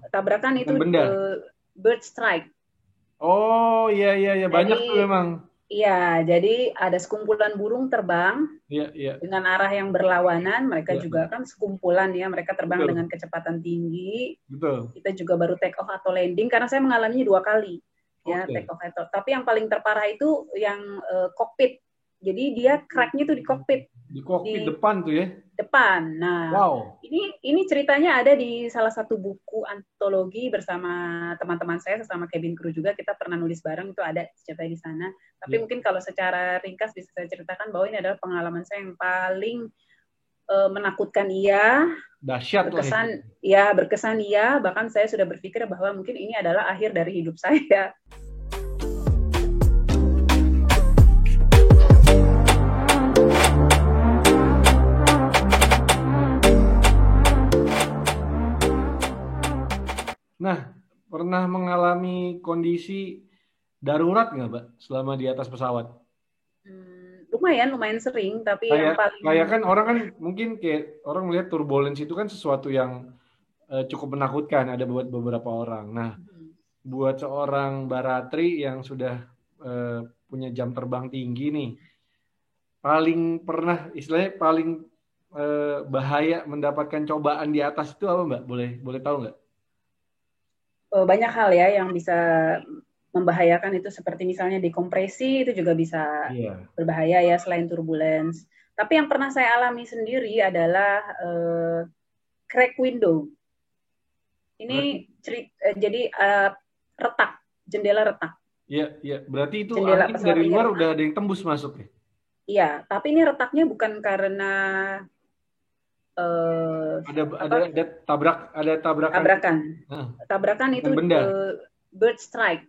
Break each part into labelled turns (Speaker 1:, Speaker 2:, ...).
Speaker 1: tabrakan itu
Speaker 2: Dengan benda.
Speaker 1: bird strike.
Speaker 2: Oh iya iya iya banyak tuh
Speaker 1: Jadi
Speaker 2: memang.
Speaker 1: iya, jadi ada sekumpulan burung terbang
Speaker 2: Iya iya
Speaker 1: dengan arah yang berlawanan. Mereka
Speaker 2: iya
Speaker 1: juga
Speaker 2: iya.
Speaker 1: kan sekumpulan ya, mereka terbang
Speaker 2: Betul
Speaker 1: dengan kecepatan tinggi.
Speaker 2: betul.
Speaker 1: Kita juga baru take off atau landing karena saya mengalaminya 2 kali ya take
Speaker 2: Oke.
Speaker 1: off atau. Tapi yang paling terparah itu yang kokpit. Jadi dia cracknya tuh di kokpit
Speaker 2: Di kokpit
Speaker 1: di
Speaker 2: depan tuh ya.
Speaker 1: depan. Nah,
Speaker 2: Wow.
Speaker 1: ini ceritanya ada di salah satu buku antologi bersama teman-teman saya sesama cabin crew juga, kita pernah nulis bareng, itu ada ceritanya di sana. Tapi
Speaker 2: Ya
Speaker 1: mungkin kalau secara ringkas bisa saya ceritakan bahwa ini adalah pengalaman saya yang paling menakutkan iya,
Speaker 2: dahsyat lah itu.
Speaker 1: berkesan iya, bahkan saya sudah berpikir bahwa mungkin ini adalah akhir dari hidup saya.
Speaker 2: Nah, pernah mengalami kondisi darurat nggak, Mbak, selama di atas pesawat?
Speaker 1: Lumayan sering, tapi yang
Speaker 2: Kayak kayak
Speaker 1: paling
Speaker 2: kan orang kan mungkin kayak orang melihat turbulence itu kan sesuatu yang cukup menakutkan ada buat beberapa orang. Nah, buat seorang baratri yang sudah eh, punya jam terbang tinggi nih, paling pernah istilahnya paling bahaya mendapatkan cobaan di atas itu apa, Mbak? Boleh boleh tahu nggak?
Speaker 1: banyak hal ya yang bisa membahayakan itu, seperti misalnya dekompresi itu juga bisa
Speaker 2: Iya.
Speaker 1: berbahaya ya selain turbulence. Tapi yang pernah saya alami sendiri adalah crack window. Ini
Speaker 2: Berarti
Speaker 1: jadi retak, jendela retak,
Speaker 2: ya ya berarti itu
Speaker 1: jendela
Speaker 2: angin
Speaker 1: pesawat
Speaker 2: dari
Speaker 1: ini
Speaker 2: luar udah
Speaker 1: retak.
Speaker 2: ada yang tembus masuk ya.
Speaker 1: Iya, tapi ini retaknya bukan karena uh, apa
Speaker 2: Ada tabrakan
Speaker 1: tabrakan.
Speaker 2: nah,
Speaker 1: Tabrakan
Speaker 2: dengan
Speaker 1: itu
Speaker 2: benda.
Speaker 1: bird strike.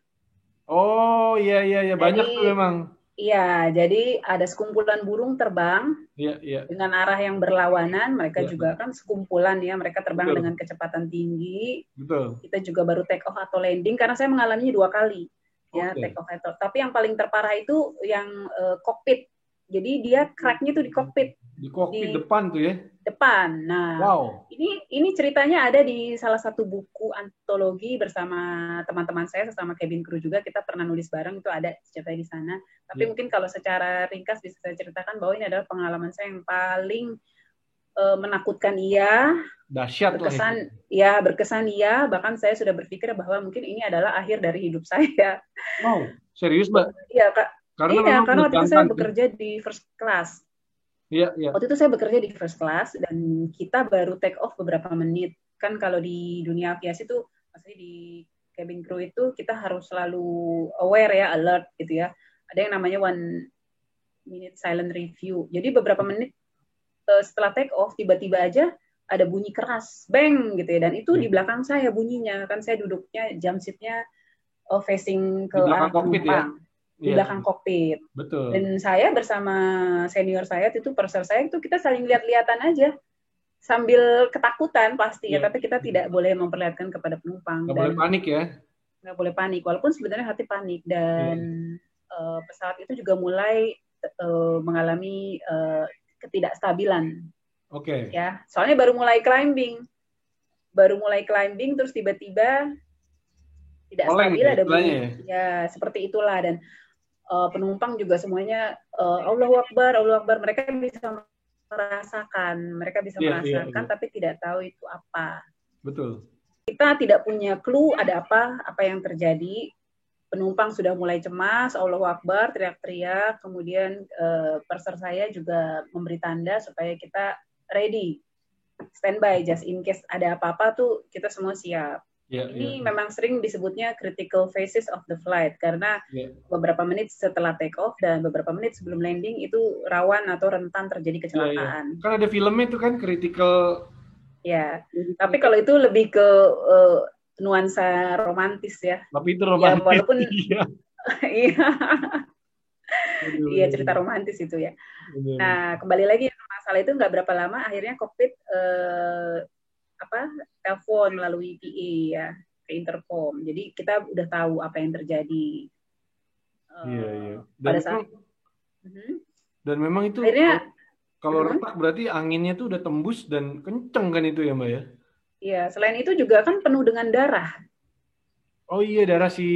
Speaker 2: Oh iya iya iya banyak tuh
Speaker 1: Jadi
Speaker 2: memang.
Speaker 1: iya, jadi ada sekumpulan burung terbang
Speaker 2: Iya iya
Speaker 1: dengan arah yang berlawanan. Mereka
Speaker 2: iya
Speaker 1: juga
Speaker 2: iya.
Speaker 1: kan sekumpulan ya, mereka terbang dengan
Speaker 2: Betul
Speaker 1: kecepatan tinggi.
Speaker 2: betul.
Speaker 1: Kita juga baru take off atau landing karena saya mengalaminya 2 kali ya take
Speaker 2: Oke.
Speaker 1: off atau. Tapi yang paling terparah itu yang kokpit. Jadi dia cracknya tuh di kokpit
Speaker 2: Di kokpit
Speaker 1: di
Speaker 2: depan tuh ya.
Speaker 1: depan. Nah,
Speaker 2: Wow.
Speaker 1: ini ceritanya ada di salah satu buku antologi bersama teman-teman saya sesama cabin crew juga, kita pernah nulis bareng, itu ada ceritanya di sana. Tapi
Speaker 2: Ya
Speaker 1: mungkin kalau secara ringkas bisa saya ceritakan bahwa ini adalah pengalaman saya yang paling menakutkan iya,
Speaker 2: dahsyat lah itu.
Speaker 1: berkesan iya, bahkan saya sudah berpikir bahwa mungkin ini adalah akhir dari hidup saya.
Speaker 2: Wow serius, Mbak,
Speaker 1: Iya kak,
Speaker 2: karena
Speaker 1: iya
Speaker 2: memang
Speaker 1: karena waktu itu saya
Speaker 2: menegangkan tuh.
Speaker 1: bekerja di first class.
Speaker 2: Iya iya
Speaker 1: Waktu itu saya bekerja di first class dan kita baru take off beberapa menit. Kan kalau di dunia aviasi itu, maksudnya di cabin crew itu kita harus selalu aware ya, alert gitu ya. Ada yang namanya 1 minute silent review. Jadi beberapa menit setelah take off tiba-tiba aja ada bunyi keras, bang gitu ya. Dan itu
Speaker 2: iya.
Speaker 1: di belakang saya bunyinya. Kan saya duduknya jam seatnya facing ke
Speaker 2: Di belakang
Speaker 1: arah
Speaker 2: kokpit ya.
Speaker 1: penumpang di
Speaker 2: Iya
Speaker 1: belakang kokpit.
Speaker 2: betul.
Speaker 1: Dan saya bersama senior saya itu, perser saya itu, kita saling lihat-lihatan aja sambil ketakutan pasti ya,
Speaker 2: Iya
Speaker 1: tapi kita tidak boleh memperlihatkan kepada penumpang
Speaker 2: nggak boleh
Speaker 1: dan
Speaker 2: panik ya.
Speaker 1: nggak boleh panik, walaupun sebenarnya hati panik. Dan
Speaker 2: Iya.
Speaker 1: pesawat itu juga mulai mengalami ketidakstabilan
Speaker 2: Oke.
Speaker 1: ya, soalnya baru mulai climbing terus tiba-tiba tidak
Speaker 2: Oleng
Speaker 1: stabil,
Speaker 2: ya
Speaker 1: ada
Speaker 2: istilahnya
Speaker 1: bunyi
Speaker 2: ya.
Speaker 1: ya seperti itulah. Dan penumpang juga semuanya Allahu Akbar, mereka bisa
Speaker 2: Iya iya
Speaker 1: merasakan
Speaker 2: iya
Speaker 1: tapi tidak tahu itu apa.
Speaker 2: betul.
Speaker 1: Kita tidak punya clue ada apa yang terjadi. Penumpang sudah mulai cemas, Allahu Akbar, teriak-teriak. Kemudian perser saya juga memberi tanda supaya kita ready, standby, just in case ada apa-apa tuh kita semua siap.
Speaker 2: Iya iya
Speaker 1: Ini
Speaker 2: iya
Speaker 1: memang sering disebutnya critical phases of the flight karena
Speaker 2: iya.
Speaker 1: beberapa menit setelah take off dan beberapa menit sebelum landing itu rawan atau rentan terjadi
Speaker 2: Iya iya.
Speaker 1: kecelakaan.
Speaker 2: Kan ada filmnya itu kan critical.
Speaker 1: Ya, tapi kalau itu lebih ke uh, nuansa romantis ya.
Speaker 2: Tapi itu
Speaker 1: Ya
Speaker 2: romantis.
Speaker 1: walaupun
Speaker 2: Iya.
Speaker 1: iya,
Speaker 2: Bener,
Speaker 1: iya
Speaker 2: bener,
Speaker 1: cerita romantis itu ya.
Speaker 2: bener.
Speaker 1: Nah, kembali lagi ke masalah itu, nggak berapa lama akhirnya kokpit apa telepon melalui PA ya, ke intercom. Jadi kita udah tahu apa yang terjadi
Speaker 2: Iya, iya.
Speaker 1: pada saat
Speaker 2: Dan memang itu kalau
Speaker 1: akhirnya
Speaker 2: kalau retak berarti anginnya tuh udah tembus dan kenceng kan itu ya, Mbak ya?
Speaker 1: Iya, selain itu juga kan penuh dengan darah.
Speaker 2: Oh iya, darah si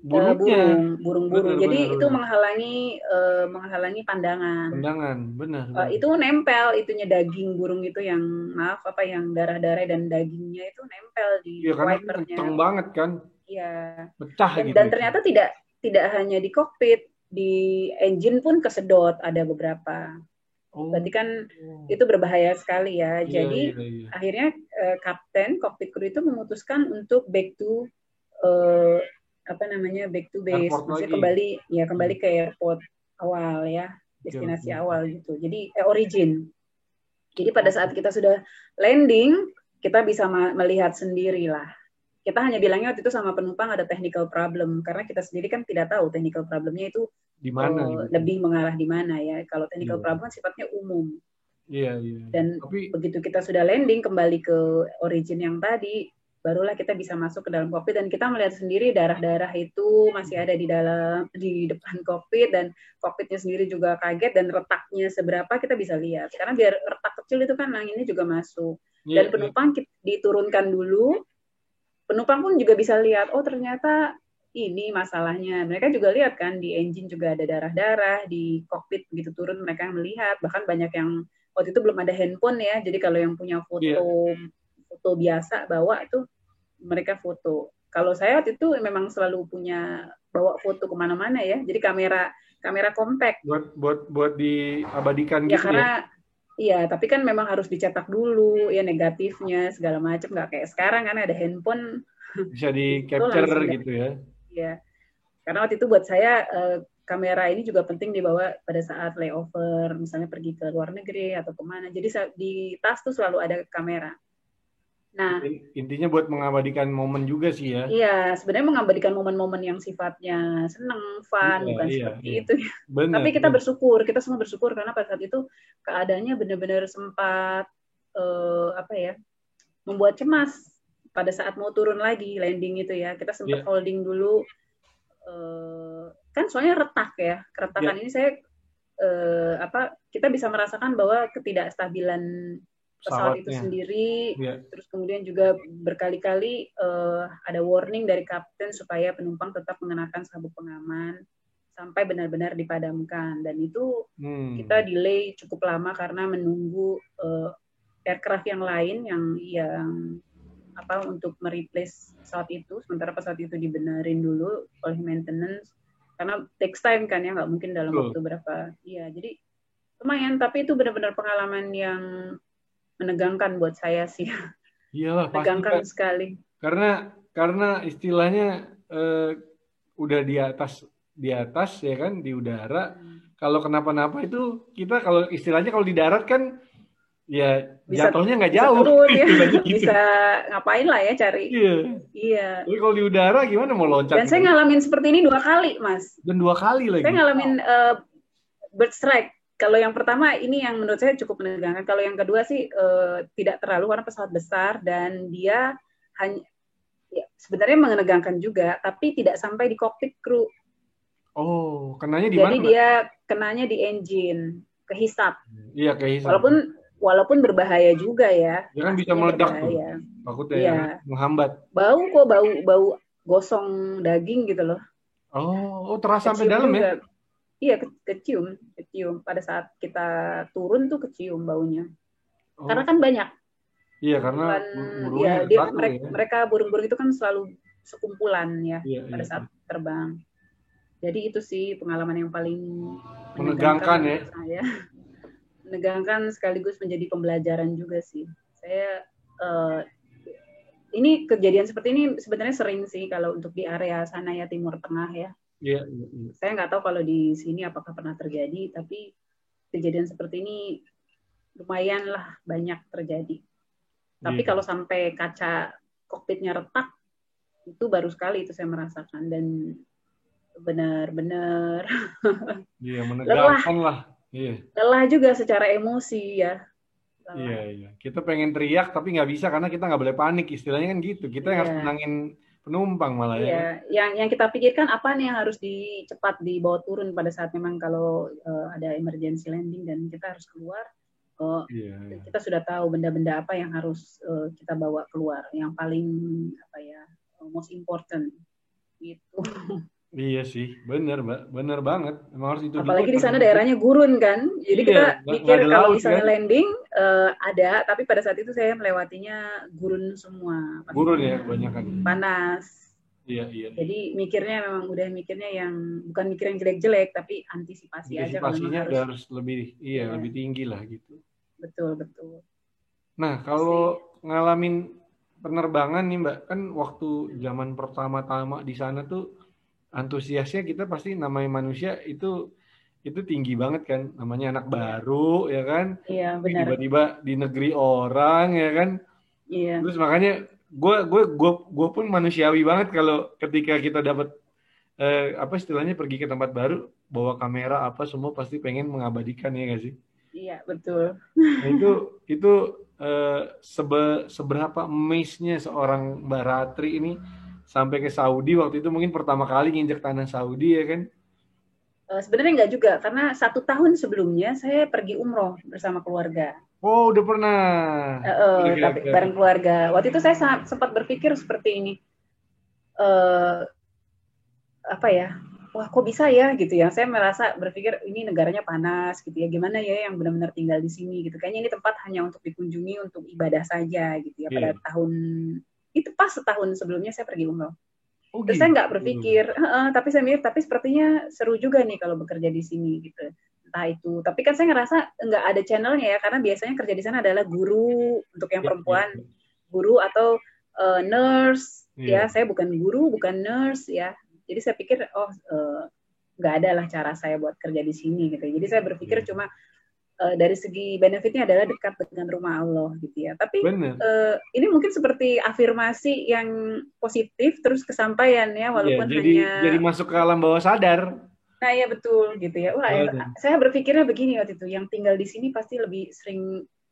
Speaker 2: burungnya.
Speaker 1: Burung-burung.
Speaker 2: Benar,
Speaker 1: Jadi
Speaker 2: benar,
Speaker 1: itu
Speaker 2: benar.
Speaker 1: menghalangi pandangan.
Speaker 2: Pandangan, benar, benar.
Speaker 1: Itu nempel itunya daging burung itu yang maaf apa yang darah-darah dan dagingnya itu nempel di
Speaker 2: Iya, karena kan
Speaker 1: wipernya.
Speaker 2: kenceng banget kan,
Speaker 1: Iya.
Speaker 2: pecah gitu
Speaker 1: Dan
Speaker 2: itu.
Speaker 1: ternyata tidak tidak hanya di kokpit, di engine pun kesedot ada beberapa.
Speaker 2: Oh,
Speaker 1: Berarti kan itu berbahaya sekali ya.
Speaker 2: iya,
Speaker 1: Jadi
Speaker 2: iya, iya.
Speaker 1: akhirnya kapten kokpit kru itu memutuskan untuk back to eh, apa namanya back to base,
Speaker 2: Airport
Speaker 1: maksudnya
Speaker 2: lagi.
Speaker 1: kembali ke airport awal ya,
Speaker 2: Oke, oke,
Speaker 1: destinasi
Speaker 2: oke.
Speaker 1: awal gitu. Jadi origin. Jadi pada
Speaker 2: Oh,
Speaker 1: saat kita sudah landing, kita bisa melihat sendiri lah. Kita hanya bilangnya waktu itu sama penumpang ada technical problem karena kita sendiri kan tidak tahu technical problemnya itu
Speaker 2: di mana gitu.
Speaker 1: lebih mengarah di mana ya. Kalau technical
Speaker 2: Iya,
Speaker 1: problem sifatnya umum.
Speaker 2: iya, iya, iya.
Speaker 1: Dan
Speaker 2: Tapi,
Speaker 1: begitu kita sudah landing kembali ke origin yang tadi, barulah kita bisa masuk ke dalam kokpit dan kita melihat sendiri darah-darah itu masih ada di depan kokpit dan kokpitnya sendiri juga kaget dan retaknya seberapa kita bisa lihat. Karena biar retak kecil itu kan anginnya juga masuk.
Speaker 2: iya,
Speaker 1: Dan
Speaker 2: iya.
Speaker 1: penumpang diturunkan dulu, penumpang pun juga bisa lihat, oh ternyata ini masalahnya. Mereka juga lihat kan di engine juga ada darah-darah, di kokpit begitu turun mereka melihat, bahkan banyak yang waktu itu belum ada handphone ya, jadi kalau yang punya
Speaker 2: Iya.
Speaker 1: foto biasa bawa tuh mereka foto. Kalau saya waktu itu memang selalu punya bawa foto kemana-mana ya, jadi kamera kamera compact.
Speaker 2: Buat diabadikan
Speaker 1: Ya
Speaker 2: gitu ya.
Speaker 1: karena iya, tapi kan memang harus dicetak dulu ya negatifnya segala macam, nggak kayak sekarang kan ada handphone
Speaker 2: Bisa di
Speaker 1: di foto
Speaker 2: capture
Speaker 1: langsung
Speaker 2: gitu ya.
Speaker 1: ya. Karena waktu itu buat saya kamera ini juga penting dibawa pada saat layover, misalnya pergi ke luar negeri atau kemana. Jadi di tas tuh selalu ada kamera. Nah,
Speaker 2: Intinya buat mengabadikan momen juga sih ya.
Speaker 1: iya sebenarnya mengabadikan momen-momen yang sifatnya seneng, fun,
Speaker 2: Iya,
Speaker 1: bukan
Speaker 2: iya,
Speaker 1: seperti
Speaker 2: iya.
Speaker 1: itu.
Speaker 2: Benar,
Speaker 1: Tapi
Speaker 2: benar.
Speaker 1: kita semua bersyukur karena pada saat itu keadaannya benar-benar sempat apa ya, membuat cemas pada saat mau turun lagi landing itu ya. Kita sempat
Speaker 2: Iya,
Speaker 1: holding dulu kan soalnya retak ya.
Speaker 2: iya.
Speaker 1: Keretakan ini saya kita bisa merasakan bahwa ketidakstabilan pesawat itu
Speaker 2: Pesawatnya.
Speaker 1: sendiri,
Speaker 2: Iya.
Speaker 1: terus kemudian juga berkali-kali ada warning dari kapten supaya penumpang tetap mengenakan sabuk pengaman sampai benar-benar dipadamkan, dan itu kita
Speaker 2: Hmm.
Speaker 1: delay cukup lama karena menunggu aircraft yang lain yang apa untuk mereplace pesawat itu, sementara pesawat itu dibenerin dulu oleh maintenance karena takes time kan ya, nggak mungkin dalam
Speaker 2: Betul.
Speaker 1: waktu berapa. Iya, jadi lumayan, tapi itu benar-benar pengalaman yang menegangkan buat saya sih.
Speaker 2: Iyalah pasti Kak.
Speaker 1: Menegangkan sekali.
Speaker 2: Karena karena istilahnya eh, udah di atas ya kan di udara. Kalau kenapa-napa itu kita kalau istilahnya kalau di darat kan ya
Speaker 1: Bisa
Speaker 2: jatuhnya nggak
Speaker 1: bisa
Speaker 2: jauh
Speaker 1: turun ya,
Speaker 2: istilahnya gitu.
Speaker 1: bisa ngapain lah ya cari.
Speaker 2: Iya.
Speaker 1: Iya.
Speaker 2: Tapi kalau di udara gimana mau loncat
Speaker 1: Dan
Speaker 2: nggak
Speaker 1: saya
Speaker 2: bisa.
Speaker 1: ngalamin seperti ini 2 kali, Mas.
Speaker 2: Dan 2 kali
Speaker 1: Saya
Speaker 2: lagi.
Speaker 1: ngalamin
Speaker 2: Wow.
Speaker 1: bird strike. Kalau yang pertama ini yang menurut saya cukup menegangkan. Kalau yang kedua sih tidak terlalu karena pesawat besar dan dia hanya ya, sebenarnya menegangkan juga, tapi tidak sampai di kokpit kru.
Speaker 2: Oh, kenanya di
Speaker 1: Jadi
Speaker 2: mana?
Speaker 1: dia kenanya di engine, kehisap.
Speaker 2: Iya kehisap.
Speaker 1: Walaupun berbahaya juga ya,
Speaker 2: Dia kan bisa
Speaker 1: pastinya
Speaker 2: meledak tuh.
Speaker 1: berbahaya.
Speaker 2: Takutnya ya kan
Speaker 1: Iya,
Speaker 2: menghambat.
Speaker 1: bau kok bau gosong daging gitu loh,
Speaker 2: Oh, terasa sampai
Speaker 1: kecium
Speaker 2: dalam ya?
Speaker 1: juga. Iya, kecium, kecium. Pada saat kita turun tuh kecium baunya. Karena
Speaker 2: Oh,
Speaker 1: kan banyak,
Speaker 2: iya karena
Speaker 1: kumpulan,
Speaker 2: burungnya
Speaker 1: ya
Speaker 2: ada
Speaker 1: dia
Speaker 2: satu ya.
Speaker 1: mereka burung-burung itu kan selalu sekumpulan ya
Speaker 2: Iya,
Speaker 1: pada
Speaker 2: iya,
Speaker 1: saat
Speaker 2: iya.
Speaker 1: terbang. Jadi itu sih pengalaman yang paling menegangkan
Speaker 2: Menegangkan ya.
Speaker 1: menurut saya. Menegangkan sekaligus menjadi pembelajaran juga sih. Saya ini kejadian seperti ini sebenarnya sering sih kalau untuk di area sana ya, Timur Tengah ya.
Speaker 2: Iya, iya, iya.
Speaker 1: Saya nggak tahu kalau di sini apakah pernah terjadi, tapi kejadian seperti ini lumayan lah banyak terjadi. Tapi
Speaker 2: Iya,
Speaker 1: kalau sampai kaca kokpitnya retak, itu baru sekali itu saya merasakan, dan benar-benar
Speaker 2: iya
Speaker 1: lelah,
Speaker 2: menegangkan lah. Iya,
Speaker 1: lelah juga secara emosi ya,
Speaker 2: iya,
Speaker 1: lelah.
Speaker 2: iya. Kita pengen teriak tapi nggak bisa karena kita nggak boleh panik. Istilahnya kan gitu. Kita yang harus
Speaker 1: Iya,
Speaker 2: tenangin penumpang malah ya
Speaker 1: iya.
Speaker 2: kan.
Speaker 1: Yang kita pikirkan apa nih yang harus cepat dibawa turun pada saat memang kalau ada emergency landing dan kita harus keluar. Oh,
Speaker 2: Iya, iya.
Speaker 1: kita sudah tahu benda-benda apa yang harus kita bawa keluar, yang paling apa ya, most important gitu.
Speaker 2: Iya sih, bener Mbak, bener banget. Emang harus itu dulu.
Speaker 1: Apalagi di sana daerahnya gurun kan, jadi
Speaker 2: Iya,
Speaker 1: kita
Speaker 2: nggak
Speaker 1: mikir
Speaker 2: ada
Speaker 1: kalau
Speaker 2: laut
Speaker 1: misalnya
Speaker 2: kan?
Speaker 1: landing ada, tapi pada saat itu saya melewatinya gurun semua,
Speaker 2: Gurun ya,
Speaker 1: pastinya
Speaker 2: kebanyakan.
Speaker 1: panas.
Speaker 2: Iya, iya, iya.
Speaker 1: Jadi mikirnya memang udah mikirnya yang bukan mikir yang jelek-jelek, tapi antisipasi aja kalau memang
Speaker 2: Antisipasinya udah
Speaker 1: harus.
Speaker 2: harus lebih, iya,
Speaker 1: Iya,
Speaker 2: lebih tinggi lah gitu.
Speaker 1: betul betul.
Speaker 2: Nah,
Speaker 1: Itu
Speaker 2: kalau
Speaker 1: sih.
Speaker 2: ngalamin penerbangan nih Mbak, kan waktu zaman pertama-tama di sana tuh antusiasnya kita pasti namanya manusia itu tinggi banget kan, namanya anak
Speaker 1: Iya,
Speaker 2: baru ya kan,
Speaker 1: iya
Speaker 2: tapi
Speaker 1: benar.
Speaker 2: tiba-tiba di negeri orang ya kan,
Speaker 1: Iya,
Speaker 2: terus makanya gue pun manusiawi banget kalau ketika kita dapat apa istilahnya pergi ke tempat baru bawa kamera apa semua pasti pengen mengabadikan ya nggak sih?
Speaker 1: iya betul.
Speaker 2: Nah itu eh, seberapa amaze-nya seorang Mbak Ratri ini sampai ke Saudi waktu itu mungkin pertama kali nginjak tanah Saudi ya kan?
Speaker 1: Sebenarnya enggak juga, karena 1 tahun sebelumnya saya pergi umroh bersama keluarga.
Speaker 2: Oh udah pernah. Oke
Speaker 1: Tapi
Speaker 2: oke
Speaker 1: bareng
Speaker 2: oke.
Speaker 1: keluarga. Waktu itu saya sempat berpikir seperti ini, eh, apa ya? Wah, kok bisa ya gitu ya? Saya merasa berpikir ini negaranya panas gitu ya. Gimana ya yang benar-benar tinggal di sini gitu? Kayaknya ini tempat hanya untuk dikunjungi untuk ibadah saja gitu ya. Pada
Speaker 2: Iya.
Speaker 1: tahun itu pas setahun sebelumnya saya pergi umroh.
Speaker 2: Oh
Speaker 1: Terus saya
Speaker 2: gitu.
Speaker 1: nggak berpikir, tapi saya mikir, tapi sepertinya seru juga nih kalau bekerja di sini gitu. Entah itu, tapi kan saya ngerasa nggak ada channelnya ya, karena biasanya kerja di sana adalah guru untuk yang
Speaker 2: Iya, iya,
Speaker 1: perempuan, guru atau nurse. Ya,
Speaker 2: iya.
Speaker 1: saya bukan guru, bukan nurse ya. Jadi saya pikir, oh nggak ada lah cara saya buat kerja di sini gitu. Jadi saya berpikir
Speaker 2: Iya.
Speaker 1: cuma dari segi benefitnya adalah dekat dengan rumah Allah gitu ya. Tapi
Speaker 2: Bener.
Speaker 1: ini mungkin seperti afirmasi yang positif terus kesampaian ya,
Speaker 2: Iya,
Speaker 1: walaupun
Speaker 2: jadi
Speaker 1: hanya.
Speaker 2: masuk ke alam bawah sadar.
Speaker 1: Nah ya betul gitu ya. Wah,
Speaker 2: Bener.
Speaker 1: saya berpikirnya begini waktu itu, yang tinggal di sini pasti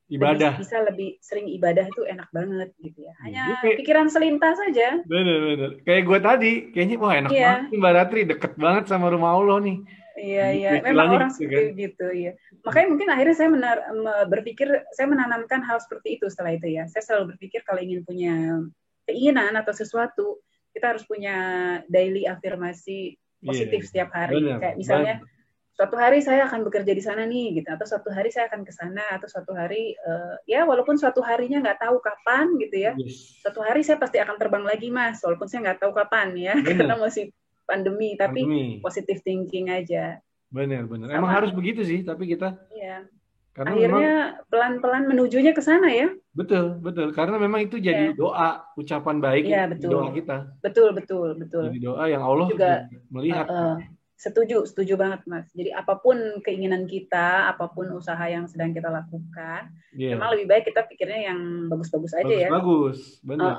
Speaker 2: Ibadah.
Speaker 1: bisa lebih sering ibadah itu enak banget gitu ya.
Speaker 2: Iya. Dia
Speaker 1: Hanya
Speaker 2: kayak
Speaker 1: pikiran selintas saja.
Speaker 2: bener. Kayak gue tadi, kayaknya wah enak banget
Speaker 1: Iya,
Speaker 2: nih Mbak Ratri, deket banget sama rumah Allah nih.
Speaker 1: iya, iya.
Speaker 2: Gitu
Speaker 1: Memang
Speaker 2: istilahnya
Speaker 1: orang
Speaker 2: gitu
Speaker 1: seperti
Speaker 2: kan.
Speaker 1: gitu ya. Makanya mungkin akhirnya saya berpikir, saya menanamkan hal seperti itu setelah itu ya. Saya selalu berpikir kalau ingin punya keinginan atau sesuatu, kita harus punya daily afirmasi
Speaker 2: Iya,
Speaker 1: positif setiap hari.
Speaker 2: bener,
Speaker 1: Kayak misalnya,
Speaker 2: bener.
Speaker 1: suatu hari saya akan bekerja di sana nih, gitu. Atau suatu hari saya akan ke sana, atau suatu hari, ya walaupun suatu harinya nggak tahu kapan gitu ya.
Speaker 2: Yes.
Speaker 1: Suatu hari saya pasti akan terbang lagi, Mas. Walaupun saya nggak tahu kapan ya, karena
Speaker 2: Bener,
Speaker 1: masih pandemi. Tapi
Speaker 2: pandemi.
Speaker 1: positive thinking aja.
Speaker 2: Bener. Emang
Speaker 1: Sama,
Speaker 2: harus begitu sih, tapi kita
Speaker 1: ya.
Speaker 2: karena memang
Speaker 1: Akhirnya pelan-pelan menujunya ke sana ya.
Speaker 2: betul. Karena memang itu jadi
Speaker 1: Ya,
Speaker 2: doa, ucapan baik
Speaker 1: iya
Speaker 2: itu
Speaker 1: betul.
Speaker 2: doa kita.
Speaker 1: Betul.
Speaker 2: Jadi doa yang
Speaker 1: Itu
Speaker 2: Allah
Speaker 1: juga
Speaker 2: juga melihat.
Speaker 1: setuju banget Mas. Jadi apapun keinginan kita, apapun usaha yang sedang kita lakukan, memang
Speaker 2: Iya,
Speaker 1: lebih baik kita pikirnya yang bagus-bagus aja ya.
Speaker 2: bagus, bener.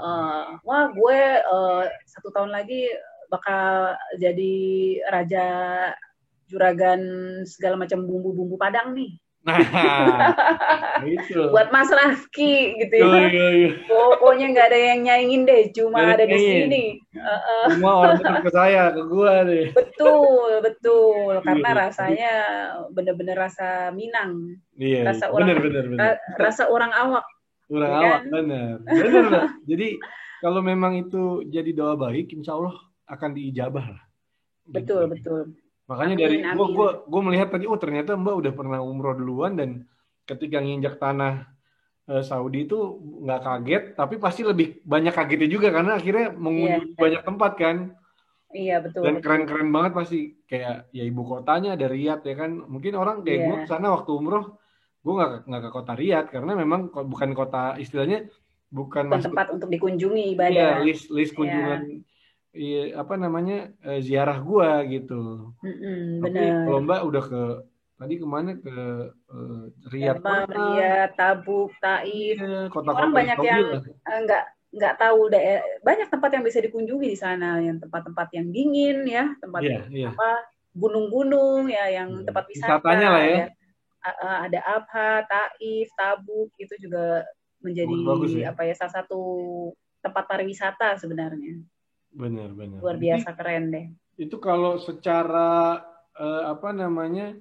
Speaker 1: Wah gue 1 tahun lagi bakal jadi raja juragan segala macam bumbu-bumbu Padang nih.
Speaker 2: Nah, itu.
Speaker 1: Buat Mas Rafki gitu ya.
Speaker 2: Yo.
Speaker 1: Pokoknya nggak ada yang nyaingin deh, cuma
Speaker 2: Dari
Speaker 1: ada di
Speaker 2: ingin.
Speaker 1: sini.
Speaker 2: Semua order ke saya, ke gua deh.
Speaker 1: Betul, karena
Speaker 2: Iya.
Speaker 1: rasanya bener-bener rasa Minang,
Speaker 2: Iya,
Speaker 1: rasa orang
Speaker 2: bener.
Speaker 1: rasa orang awak,
Speaker 2: Kurang
Speaker 1: ya
Speaker 2: awak,
Speaker 1: kan?
Speaker 2: bener, Mbak. Jadi kalau memang itu jadi doa baik, insya Allah akan diijabah lah. Gitu.
Speaker 1: Betul.
Speaker 2: Makanya dari
Speaker 1: Amin, amin.
Speaker 2: gua melihat tadi, oh ternyata Mbak udah pernah umroh duluan dan ketika nginjak tanah Saudi itu nggak kaget, tapi pasti lebih banyak kagetnya juga karena akhirnya
Speaker 1: Iya,
Speaker 2: mengunjungi banyak tempat kan.
Speaker 1: iya
Speaker 2: Dan
Speaker 1: betul.
Speaker 2: keren-keren banget pasti kayak ya ibu kotanya ada Riyadh ya kan. Mungkin orang kayak gue
Speaker 1: Iya,
Speaker 2: kesana waktu umroh, gue nggak ke kota Riyadh karena memang bukan kota istilahnya bukan
Speaker 1: bukan
Speaker 2: masuk
Speaker 1: tempat untuk dikunjungi
Speaker 2: iya
Speaker 1: ibadah.
Speaker 2: list kunjungan
Speaker 1: Ya,
Speaker 2: iya, apa namanya ziarah gua gitu. Tapi kalau
Speaker 1: bener.
Speaker 2: Mbak udah ke tadi kemana ke eh, Riyadh
Speaker 1: Damam,
Speaker 2: pernah,
Speaker 1: Riyadh, Tabuk, Taif.
Speaker 2: iya
Speaker 1: Ini orang
Speaker 2: kota-kota di
Speaker 1: banyak
Speaker 2: Saudi
Speaker 1: yang
Speaker 2: lah.
Speaker 1: nggak tahu banyak tempat yang bisa dikunjungi di sana, yang tempat-tempat yang dingin ya, tempat
Speaker 2: Iya.
Speaker 1: apa gunung-gunung ya, yang
Speaker 2: Iya.
Speaker 1: tempat
Speaker 2: Wisatanya lah
Speaker 1: wisata
Speaker 2: ya,
Speaker 1: ada Abha, Taif, Tabuk itu juga menjadi
Speaker 2: bagus-bagus ya.
Speaker 1: apa ya, salah satu tempat pariwisata sebenarnya.
Speaker 2: Benar.
Speaker 1: Luar
Speaker 2: Jadi
Speaker 1: biasa keren deh.
Speaker 2: itu kalau secara apa namanya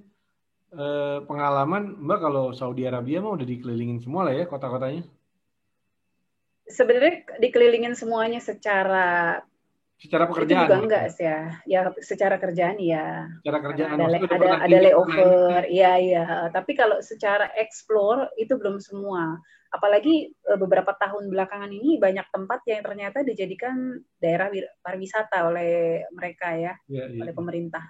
Speaker 2: pengalaman Mbak kalau Saudi Arabia mah udah dikelilingin semua lah ya kota-kotanya.
Speaker 1: Sebenarnya dikelilingin semuanya secara
Speaker 2: Secara
Speaker 1: itu
Speaker 2: pekerjaan
Speaker 1: juga enggak
Speaker 2: maksudnya.
Speaker 1: sih ya. Ya secara kerjaan ya.
Speaker 2: Secara
Speaker 1: Karena
Speaker 2: kerjaan
Speaker 1: ada
Speaker 2: maksudnya udah pernah
Speaker 1: ada
Speaker 2: tinggal di sana
Speaker 1: layover.
Speaker 2: ini.
Speaker 1: Iya iya. Tapi kalau secara explore itu belum semua. Apalagi beberapa tahun belakangan ini banyak tempat yang ternyata dijadikan daerah pariwisata oleh mereka ya,
Speaker 2: Iya, iya.
Speaker 1: oleh pemerintah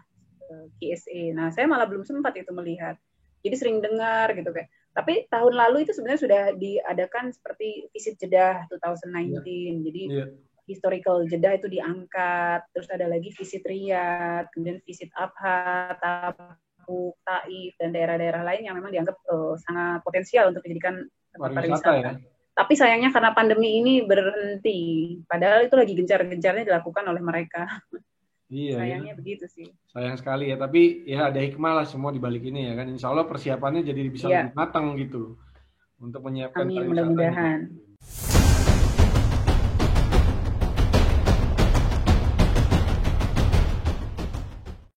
Speaker 1: KSA. Nah, saya malah belum sempat itu melihat. Jadi sering dengar gitu kayak. Tapi tahun lalu itu sebenarnya sudah diadakan seperti visit Jeddah
Speaker 2: Iya.
Speaker 1: 2019. Jadi
Speaker 2: Iya.
Speaker 1: historical Jeddah itu diangkat, terus ada lagi visit Riyadh, kemudian visit Abha, Tabuk, Taif, dan daerah-daerah lain yang memang dianggap sangat potensial untuk dijadikan tempat
Speaker 2: Pariwisata ya.
Speaker 1: pariwisata. Tapi sayangnya karena pandemi ini berhenti, padahal itu lagi gencar-gencarnya dilakukan oleh mereka.
Speaker 2: Iya ya.
Speaker 1: Sayangnya begitu sih.
Speaker 2: Sayang sekali ya, tapi ya ada hikmah lah semua di balik ini ya kan. Insya Allah persiapannya jadi bisa lebih
Speaker 1: Iya,
Speaker 2: matang gitu untuk menyiapkan
Speaker 1: amin
Speaker 2: pariwisatanya.
Speaker 1: mudah-mudahan.